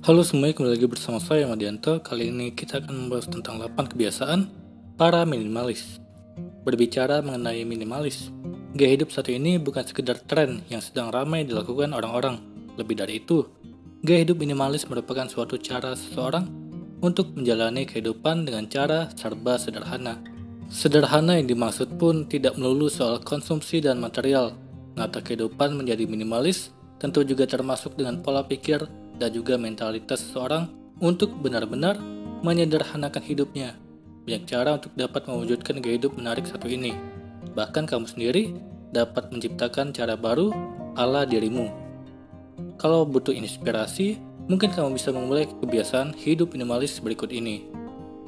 Halo semuanya, kembali lagi bersama saya Madianto. Kali ini kita akan membahas tentang 8 kebiasaan para minimalis. Berbicara mengenai minimalis, gaya hidup saat ini bukan sekedar tren yang sedang ramai dilakukan orang-orang. Lebih dari itu, gaya hidup minimalis merupakan suatu cara seseorang untuk menjalani kehidupan dengan cara serba sederhana. Sederhana yang dimaksud pun tidak melulu soal konsumsi dan material. Menata kehidupan menjadi minimalis tentu juga termasuk dengan pola pikir dan juga mentalitas seseorang untuk benar-benar menyederhanakan hidupnya. Banyak cara untuk dapat mewujudkan gaya hidup menarik satu ini. Bahkan kamu sendiri dapat menciptakan cara baru ala dirimu. Kalau butuh inspirasi, mungkin kamu bisa memulai kebiasaan hidup minimalis berikut ini.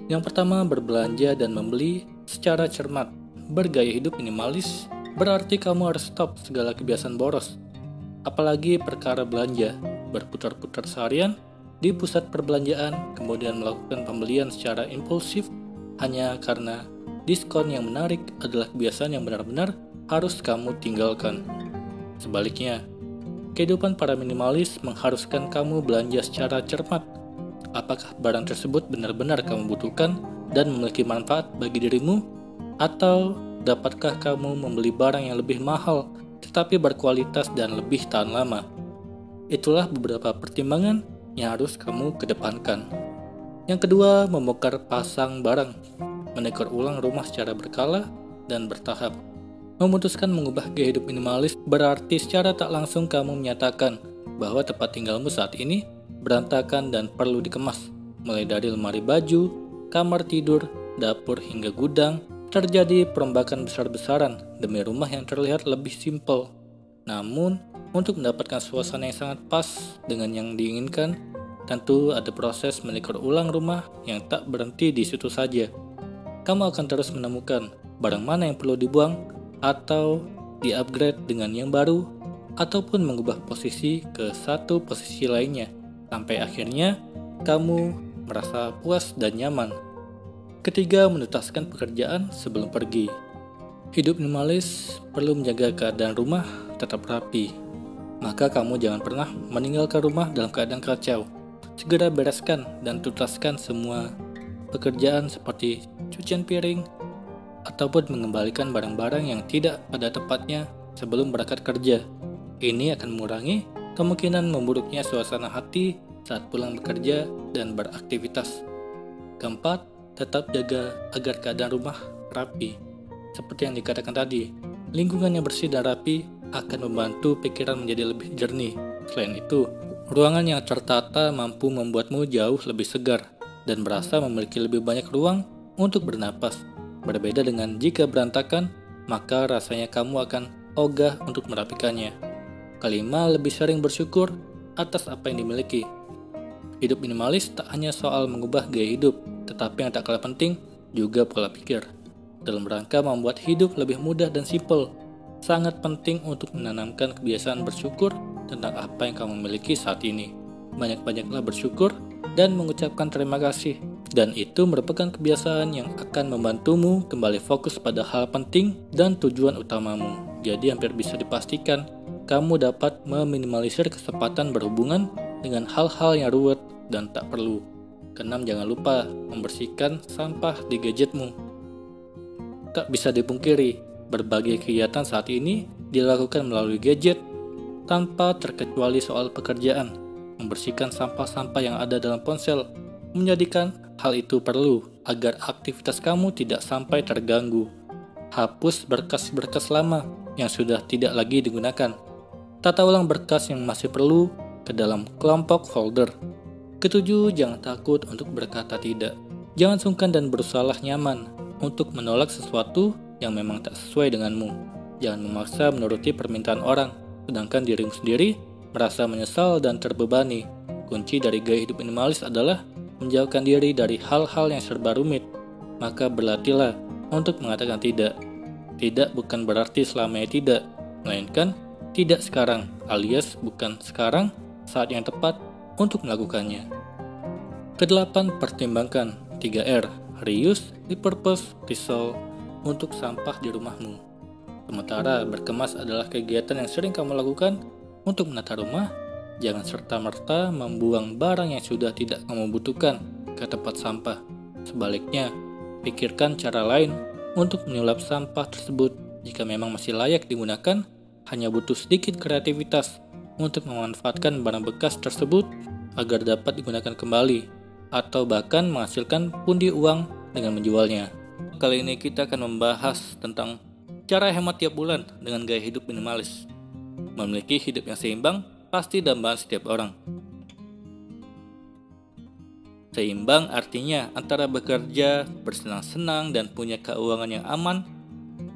Yang pertama, berbelanja dan membeli secara cermat. Bergaya hidup minimalis berarti kamu harus stop segala kebiasaan boros. Apalagi perkara belanja, berputar-putar seharian di pusat perbelanjaan, kemudian melakukan pembelian secara impulsif hanya karena diskon yang menarik adalah kebiasaan yang benar-benar harus kamu tinggalkan. Sebaliknya, kehidupan para minimalis mengharuskan kamu belanja secara cermat. Apakah barang tersebut benar-benar kamu butuhkan dan memiliki manfaat bagi dirimu? Atau dapatkah kamu membeli barang yang lebih mahal tetapi berkualitas dan lebih tahan lama? Itulah beberapa pertimbangan yang harus kamu kedepankan. Yang kedua, membongkar pasang barang. Menekor ulang rumah secara berkala dan bertahap. Memutuskan mengubah gaya hidup minimalis berarti secara tak langsung kamu menyatakan bahwa tempat tinggalmu saat ini berantakan dan perlu dikemas. Mulai dari lemari baju, kamar tidur, dapur hingga gudang, terjadi perombakan besar-besaran demi rumah yang terlihat lebih simpel. Namun, untuk mendapatkan suasana yang sangat pas dengan yang diinginkan, tentu ada proses menekor ulang rumah yang tak berhenti di situ saja. Kamu akan terus menemukan barang mana yang perlu dibuang atau di-upgrade dengan yang baru, ataupun mengubah posisi ke satu posisi lainnya, sampai akhirnya kamu merasa puas dan nyaman. Ketiga, menuntaskan pekerjaan sebelum pergi. Hidup minimalis perlu menjaga keadaan rumah tetap rapi. Maka kamu jangan pernah meninggalkan rumah dalam keadaan kacau. Segera bereskan dan tuntaskan semua pekerjaan seperti cucian piring ataupun mengembalikan barang-barang yang tidak pada tempatnya sebelum berangkat kerja. Ini akan mengurangi kemungkinan memburuknya suasana hati saat pulang bekerja dan beraktivitas. Keempat, tetap jaga agar keadaan rumah rapi. Seperti yang dikatakan tadi, lingkungan yang bersih dan rapi akan membantu pikiran menjadi lebih jernih. Selain itu, ruangan yang tertata mampu membuatmu jauh lebih segar dan merasa memiliki lebih banyak ruang untuk bernapas. Berbeda dengan jika berantakan, maka rasanya kamu akan ogah untuk merapikannya. Kelima, lebih sering bersyukur atas apa yang dimiliki. Hidup minimalis tak hanya soal mengubah gaya hidup, tetapi yang tak kalah penting juga pola pikir. Dalam rangka membuat hidup lebih mudah dan simpel, sangat penting untuk menanamkan kebiasaan bersyukur tentang apa yang kamu miliki saat ini. Banyak-banyaklah bersyukur dan mengucapkan terima kasih. Dan itu merupakan kebiasaan yang akan membantumu kembali fokus pada hal penting dan tujuan utamamu. Jadi hampir bisa dipastikan kamu dapat meminimalisir kesempatan berhubungan dengan hal-hal yang ruwet dan tak perlu. Keenam, jangan lupa membersihkan sampah di gadgetmu. Tak bisa dipungkiri, berbagai kegiatan saat ini dilakukan melalui gadget tanpa terkecuali soal pekerjaan. Membersihkan sampah-sampah yang ada dalam ponsel menjadikan hal itu perlu agar aktivitas kamu tidak sampai terganggu. Hapus berkas-berkas lama yang sudah tidak lagi digunakan. Tata ulang berkas yang masih perlu ke dalam kelompok folder. Ketujuh, jangan takut untuk berkata tidak. Jangan sungkan dan berusahalah nyaman untuk menolak sesuatu yang memang tak sesuai denganmu. Jangan memaksa menuruti permintaan orang, sedangkan dirimu sendiri merasa menyesal dan terbebani. Kunci dari gaya hidup minimalis adalah menjauhkan diri dari hal-hal yang serba rumit. Maka berlatihlah untuk mengatakan tidak. Tidak bukan berarti selamanya tidak, melainkan tidak sekarang, alias bukan sekarang saat yang tepat untuk melakukannya. Kedelapan, pertimbangkan 3R, reuse, repurpose, resolve untuk sampah di rumahmu. Sementara berkemas adalah kegiatan yang sering kamu lakukan untuk menata rumah, Jangan serta-merta membuang barang yang sudah tidak kamu butuhkan ke tempat sampah. Sebaliknya, pikirkan cara lain untuk menyulap sampah tersebut. Jika memang masih layak digunakan, hanya butuh sedikit kreativitas untuk memanfaatkan barang bekas tersebut agar dapat digunakan kembali, atau bahkan menghasilkan pundi uang dengan menjualnya. Kali ini kita akan membahas tentang cara hemat tiap bulan dengan gaya hidup minimalis. Memiliki hidup yang seimbang pasti dambaan setiap orang. Seimbang artinya antara bekerja, bersenang-senang, dan punya keuangan yang aman,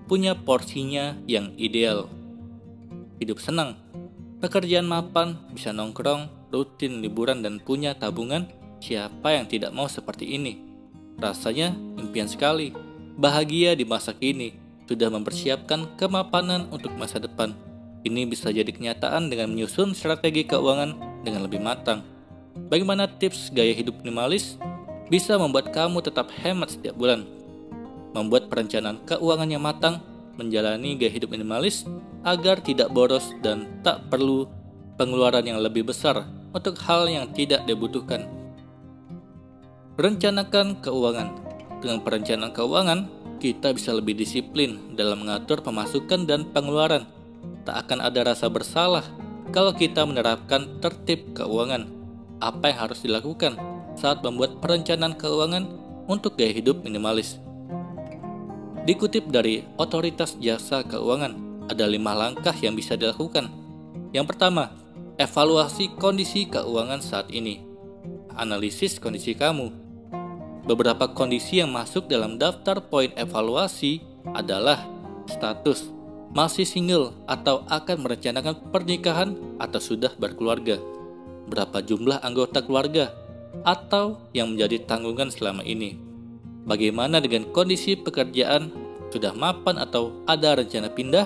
punya porsinya yang ideal. Hidup senang, pekerjaan mapan, bisa nongkrong, rutin liburan, dan punya tabungan. Siapa yang tidak mau seperti ini? Rasanya impian sekali. Bahagia di masa kini, sudah mempersiapkan kemapanan untuk masa depan. Ini bisa jadi kenyataan dengan menyusun strategi keuangan dengan lebih matang. Bagaimana tips gaya hidup minimalis bisa membuat kamu tetap hemat setiap bulan? Membuat perencanaan keuangan yang matang, menjalani gaya hidup minimalis agar tidak boros dan tak perlu pengeluaran yang lebih besar untuk hal yang tidak dibutuhkan. Rencanakan keuangan. Dengan perencanaan keuangan, kita bisa lebih disiplin dalam mengatur pemasukan dan pengeluaran. Tak akan ada rasa bersalah kalau kita menerapkan tertib keuangan. Apa yang harus dilakukan saat membuat perencanaan keuangan untuk gaya hidup minimalis? Dikutip dari Otoritas Jasa Keuangan, ada 5 langkah yang bisa dilakukan. Yang pertama, evaluasi kondisi keuangan saat ini. Analisis kondisi kamu. Beberapa kondisi yang masuk dalam daftar poin evaluasi adalah status, masih single atau akan merencanakan pernikahan atau sudah berkeluarga, berapa jumlah anggota keluarga, atau yang menjadi tanggungan selama ini. Bagaimana dengan kondisi pekerjaan, sudah mapan atau ada rencana pindah,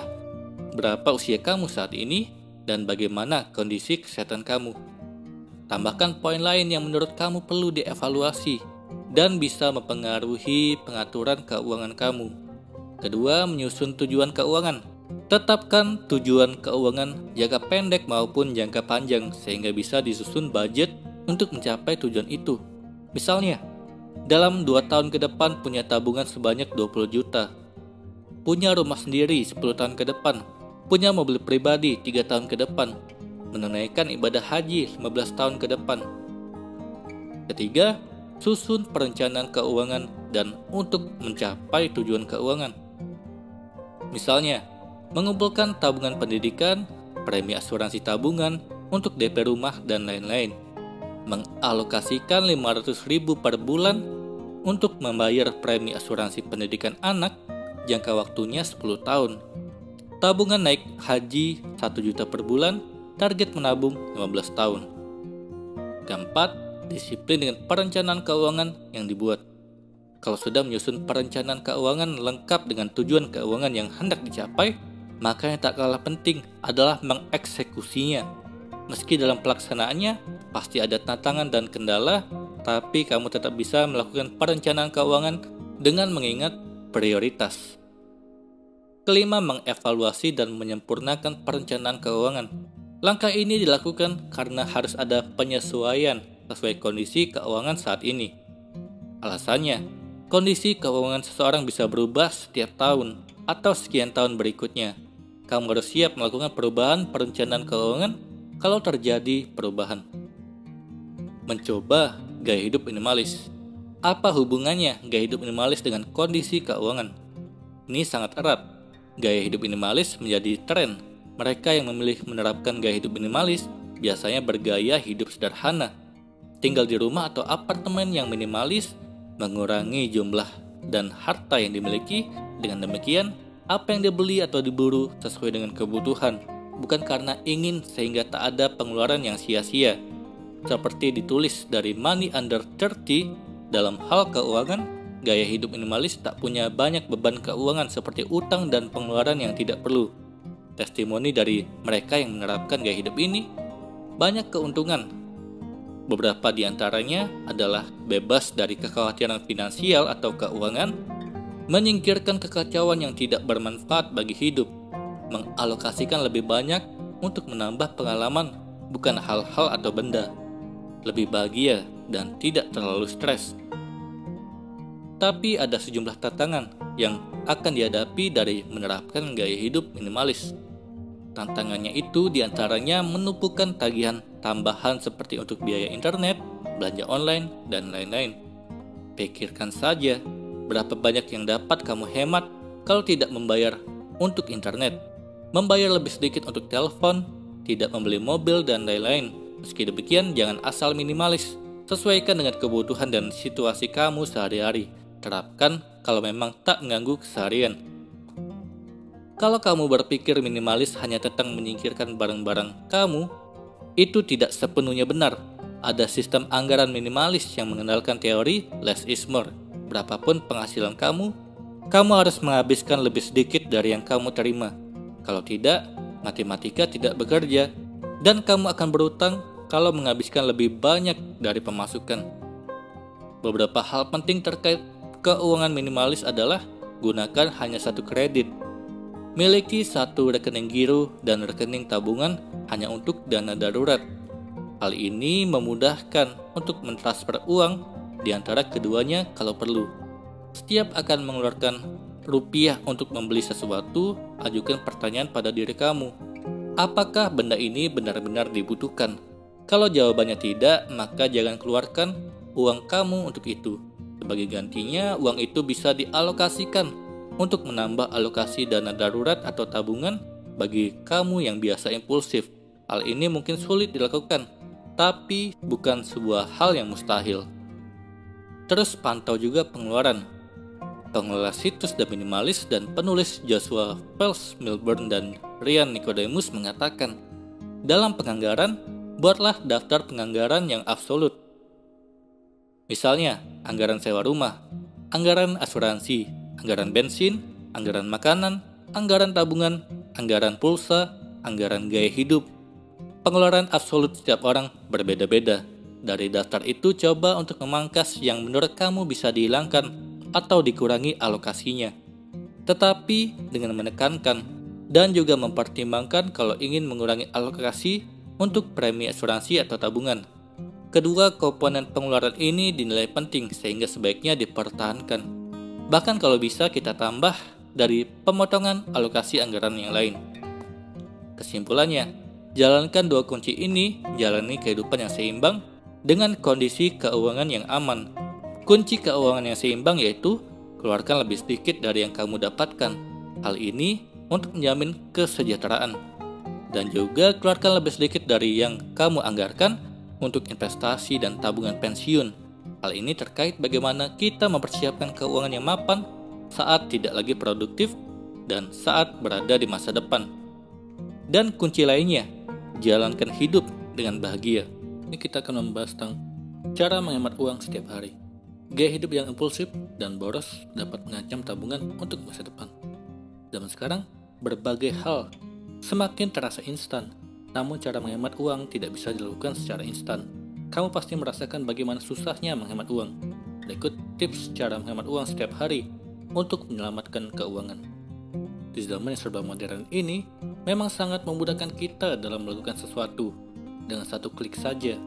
berapa usia kamu saat ini, dan bagaimana kondisi kesehatan kamu. Tambahkan poin lain yang menurut kamu perlu dievaluasi dan bisa mempengaruhi pengaturan keuangan kamu. Kedua, menyusun tujuan keuangan. Tetapkan tujuan keuangan jangka pendek maupun jangka panjang sehingga bisa disusun budget untuk mencapai tujuan itu. Misalnya, dalam 2 tahun ke depan punya tabungan sebanyak 20 juta. Punya rumah sendiri 10 tahun ke depan. Punya mobil pribadi 3 tahun ke depan. Menunaikan ibadah haji 15 tahun ke depan. Ketiga, susun perencanaan keuangan dan untuk mencapai tujuan keuangan. Misalnya, mengumpulkan tabungan pendidikan, premi asuransi tabungan untuk DP rumah, dan lain-lain. Mengalokasikan 500.000 per bulan untuk membayar premi asuransi pendidikan anak, jangka waktunya 10 tahun. Tabungan naik haji 1 juta per bulan, target menabung 15 tahun. Keempat, disiplin dengan perencanaan keuangan yang dibuat. Kalau sudah menyusun perencanaan keuangan lengkap dengan tujuan keuangan yang hendak dicapai, maka yang tak kalah penting adalah mengeksekusinya. Meski dalam pelaksanaannya pasti ada tantangan dan kendala, tapi kamu tetap bisa melakukan perencanaan keuangan dengan mengingat prioritas. Kelima, mengevaluasi dan menyempurnakan perencanaan keuangan. Langkah ini dilakukan karena harus ada penyesuaian sesuai kondisi keuangan saat ini. Alasannya, kondisi keuangan seseorang bisa berubah setiap tahun atau sekian tahun berikutnya. Kamu harus siap melakukan perubahan perencanaan keuangan kalau terjadi perubahan. Mencoba gaya hidup minimalis. Apa hubungannya gaya hidup minimalis dengan kondisi keuangan? Ini sangat erat. Gaya hidup minimalis menjadi tren. Mereka yang memilih menerapkan gaya hidup minimalis biasanya bergaya hidup sederhana. Tinggal di rumah atau apartemen yang minimalis, mengurangi jumlah dan harta yang dimiliki. Dengan demikian, apa yang dibeli atau diburu sesuai dengan kebutuhan, bukan karena ingin sehingga tak ada pengeluaran yang sia-sia. Seperti ditulis dari Money Under 30, dalam hal keuangan, gaya hidup minimalis tak punya banyak beban keuangan seperti utang dan pengeluaran yang tidak perlu. Testimoni dari mereka yang menerapkan gaya hidup ini banyak keuntungan. Beberapa di antaranya adalah bebas dari kekhawatiran finansial atau keuangan, menyingkirkan kekacauan yang tidak bermanfaat bagi hidup, mengalokasikan lebih banyak untuk menambah pengalaman bukan hal-hal atau benda. Lebih bahagia dan tidak terlalu stres. Tapi ada sejumlah tantangan yang akan dihadapi dari menerapkan gaya hidup minimalis. Tantangannya itu diantaranya menumpukan tagihan tambahan seperti untuk biaya internet, belanja online, dan lain-lain. Pikirkan saja berapa banyak yang dapat kamu hemat kalau tidak membayar untuk internet, membayar lebih sedikit untuk telepon, tidak membeli mobil, dan lain-lain. Meski demikian, jangan asal minimalis. Sesuaikan dengan kebutuhan dan situasi kamu sehari-hari. Terapkan kalau memang tak mengganggu keseharian. Kalau kamu berpikir minimalis hanya tentang menyingkirkan barang-barang kamu, itu tidak sepenuhnya benar. Ada sistem anggaran minimalis yang mengenalkan teori less is more. Berapapun penghasilan kamu harus menghabiskan lebih sedikit dari yang kamu terima. Kalau tidak, matematika tidak bekerja, dan kamu akan berutang kalau menghabiskan lebih banyak dari pemasukan. Beberapa hal penting terkait keuangan minimalis adalah gunakan hanya satu kredit. Miliki satu rekening giro dan rekening tabungan hanya untuk dana darurat. Hal ini memudahkan untuk mentransfer uang di antara keduanya kalau perlu. Setiap akan mengeluarkan rupiah untuk membeli sesuatu, ajukan pertanyaan pada diri kamu. Apakah benda ini benar-benar dibutuhkan? Kalau jawabannya tidak, maka jangan keluarkan uang kamu untuk itu. Sebagai gantinya, uang itu bisa dialokasikan untuk menambah alokasi dana darurat atau tabungan bagi kamu yang biasa impulsif. Hal ini mungkin sulit dilakukan, tapi bukan sebuah hal yang mustahil. Terus pantau juga pengeluaran. Pengelola situs The Minimalist dan penulis Joshua Fels Milburn dan Ryan Nicodemus mengatakan, dalam penganggaran, buatlah daftar penganggaran yang absolut. Misalnya, anggaran sewa rumah, anggaran asuransi, anggaran bensin, anggaran makanan, anggaran tabungan, anggaran pulsa, anggaran gaya hidup. Pengeluaran absolut setiap orang berbeda-beda. Dari daftar itu coba untuk memangkas yang menurut kamu bisa dihilangkan atau dikurangi alokasinya. Tetapi dengan menekankan dan juga mempertimbangkan kalau ingin mengurangi alokasi untuk premi asuransi atau tabungan. Kedua komponen pengeluaran ini dinilai penting sehingga sebaiknya dipertahankan. Bahkan kalau bisa kita tambah dari pemotongan alokasi anggaran yang lain. Kesimpulannya, jalankan dua kunci ini, jalani kehidupan yang seimbang dengan kondisi keuangan yang aman. Kunci keuangan yang seimbang yaitu keluarkan lebih sedikit dari yang kamu dapatkan. Hal ini untuk menjamin kesejahteraan. Dan juga keluarkan lebih sedikit dari yang kamu anggarkan untuk investasi dan tabungan pensiun. Hal ini terkait bagaimana kita mempersiapkan keuangan yang mapan saat tidak lagi produktif dan saat berada di masa depan. Dan kunci lainnya, jalankan hidup dengan bahagia. Ini kita akan membahas tentang cara menghemat uang setiap hari. Gaya hidup yang impulsif dan boros dapat mengancam tabungan untuk masa depan. Zaman sekarang, berbagai hal semakin terasa instan, namun cara menghemat uang tidak bisa dilakukan secara instan. Kamu pasti merasakan bagaimana susahnya menghemat uang. Berikut tips cara menghemat uang setiap hari untuk menyelamatkan keuangan. Di zaman yang serba modern ini, memang sangat memudahkan kita dalam melakukan sesuatu. Dengan satu klik saja,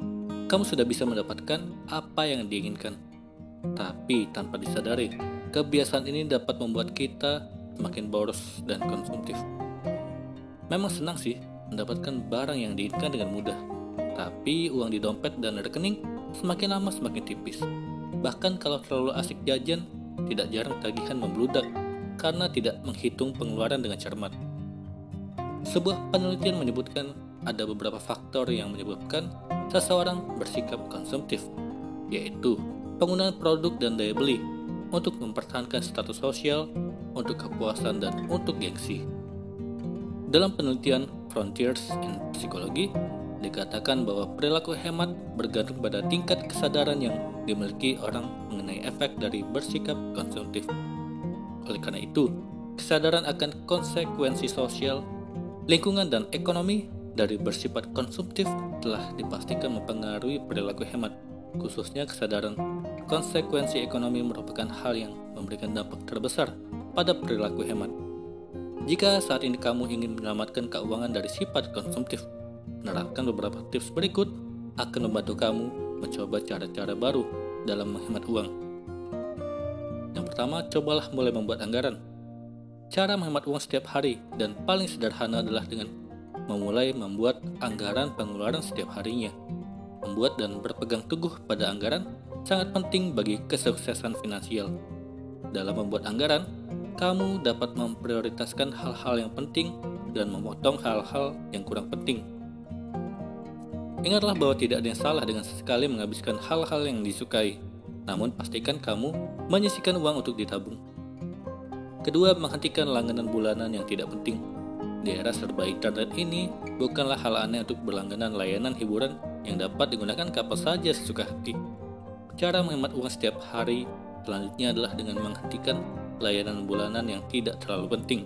kamu sudah bisa mendapatkan apa yang diinginkan. Tapi tanpa disadari, kebiasaan ini dapat membuat kita semakin boros dan konsumtif. Memang senang sih mendapatkan barang yang diinginkan dengan mudah. Tapi uang di dompet dan rekening semakin lama semakin tipis. Bahkan kalau terlalu asik jajan, tidak jarang tagihan membludak karena tidak menghitung pengeluaran dengan cermat. Sebuah penelitian menyebutkan ada beberapa faktor yang menyebabkan seseorang bersikap konsumtif, yaitu penggunaan produk dan daya beli untuk mempertahankan status sosial, untuk kepuasan, dan untuk gengsi. Dalam penelitian Frontiers in Psychology, dikatakan bahwa perilaku hemat bergantung pada tingkat kesadaran yang dimiliki orang mengenai efek dari bersikap konsumtif. Oleh karena itu, kesadaran akan konsekuensi sosial, lingkungan, dan ekonomi dari bersifat konsumtif telah dipastikan mempengaruhi perilaku hemat. Khususnya kesadaran konsekuensi ekonomi merupakan hal yang memberikan dampak terbesar pada perilaku hemat. Jika saat ini kamu ingin menyelamatkan keuangan dari sifat konsumtif, Menerapkan beberapa tips berikut akan membantu kamu mencoba cara-cara baru dalam menghemat uang. Yang pertama, cobalah mulai membuat anggaran. Cara menghemat uang setiap hari dan paling sederhana adalah dengan memulai membuat anggaran pengeluaran setiap harinya. Membuat dan berpegang teguh pada anggaran sangat penting bagi kesuksesan finansial. Dalam membuat anggaran, kamu dapat memprioritaskan hal-hal yang penting dan memotong hal-hal yang kurang penting. Ingatlah bahwa tidak ada yang salah dengan sesekali menghabiskan hal-hal yang disukai, namun pastikan kamu menyisihkan uang untuk ditabung. Kedua, menghentikan langganan bulanan yang tidak penting. Di era serba internet ini, bukanlah hal aneh untuk berlangganan layanan hiburan yang dapat digunakan kapan saja sesuka hati. Cara menghemat uang setiap hari selanjutnya adalah dengan menghentikan layanan bulanan yang tidak terlalu penting,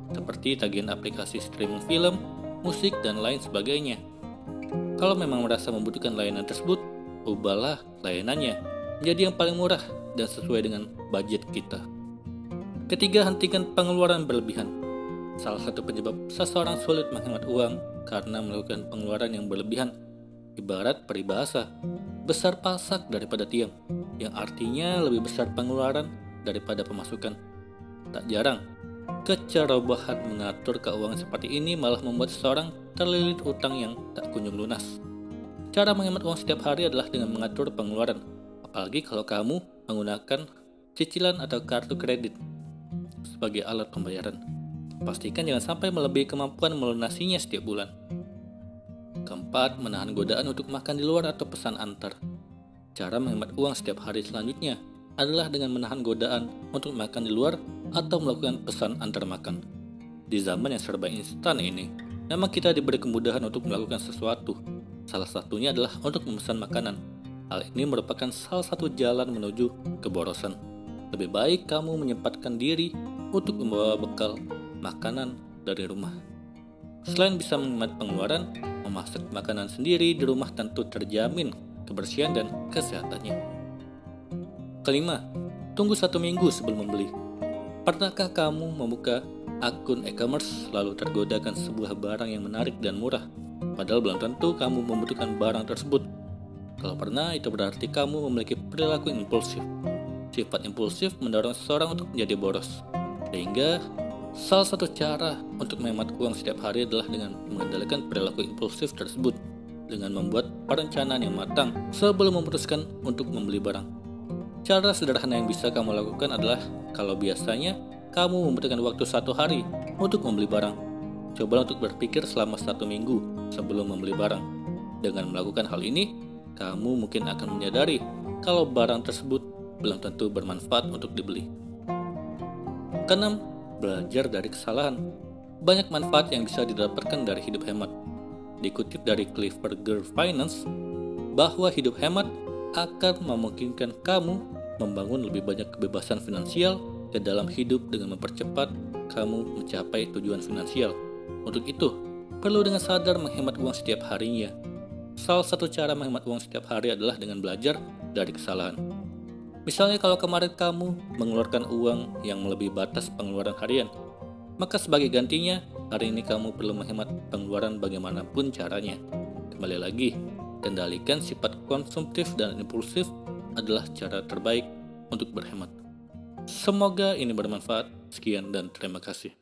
seperti tagihan aplikasi streaming film, musik, dan lain sebagainya. Kalau memang merasa membutuhkan layanan tersebut, ubahlah layanannya menjadi yang paling murah dan sesuai dengan budget kita. Ketiga, hentikan pengeluaran berlebihan. Salah satu penyebab seseorang sulit menghemat uang karena melakukan pengeluaran yang berlebihan. Ibarat peribahasa, besar pasak daripada tiang, yang artinya lebih besar pengeluaran daripada pemasukan. Tak jarang, kecerobohan mengatur keuangan seperti ini malah membuat seseorang terlilit utang yang tak kunjung lunas. Cara menghemat uang setiap hari adalah dengan mengatur pengeluaran, apalagi kalau kamu menggunakan cicilan atau kartu kredit sebagai alat pembayaran. Pastikan jangan sampai melebihi kemampuan melunasinya setiap bulan. Keempat, menahan godaan untuk makan di luar atau pesan antar. Cara menghemat uang setiap hari selanjutnya adalah dengan menahan godaan untuk makan di luar atau melakukan pesan antar makan. Di zaman yang serba instan ini, memang kita diberi kemudahan untuk melakukan sesuatu. Salah satunya adalah untuk memesan makanan. Hal ini merupakan salah satu jalan menuju keborosan. Lebih baik kamu menyempatkan diri untuk membawa bekal makanan dari rumah. Selain bisa menghemat pengeluaran, memasak makanan sendiri di rumah tentu terjamin kebersihan dan kesehatannya. Kelima, tunggu 1 minggu sebelum membeli. Pernahkah kamu membuka akun e-commerce lalu tergodakan sebuah barang yang menarik dan murah, padahal belum tentu kamu membutuhkan barang tersebut? Kalau pernah, itu berarti kamu memiliki perilaku impulsif. Sifat impulsif mendorong seseorang untuk menjadi boros. Sehingga, salah satu cara untuk menghemat uang setiap hari adalah dengan mengendalikan perilaku impulsif tersebut dengan membuat perencanaan yang matang sebelum memutuskan untuk membeli barang. Cara sederhana yang bisa kamu lakukan adalah kalau biasanya kamu membutuhkan waktu 1 hari untuk membeli barang, coba untuk berpikir selama 1 minggu sebelum membeli barang. Dengan melakukan hal ini, kamu mungkin akan menyadari kalau barang tersebut belum tentu bermanfaat untuk dibeli. Keenam, belajar dari kesalahan. Banyak manfaat yang bisa didapatkan dari hidup hemat. Dikutip dari Clifford Gerber Finance, bahwa hidup hemat akan memungkinkan kamu membangun lebih banyak kebebasan finansial ke dalam hidup dengan mempercepat kamu mencapai tujuan finansial. Untuk itu, perlu dengan sadar menghemat uang setiap harinya. Salah satu cara menghemat uang setiap hari adalah dengan belajar dari kesalahan. Misalnya kalau kemarin kamu mengeluarkan uang yang melebihi batas pengeluaran harian, maka sebagai gantinya, hari ini kamu perlu menghemat pengeluaran bagaimanapun caranya. Kembali lagi, kendalikan sifat konsumtif dan impulsif adalah cara terbaik untuk berhemat. Semoga ini bermanfaat. Sekian dan terima kasih.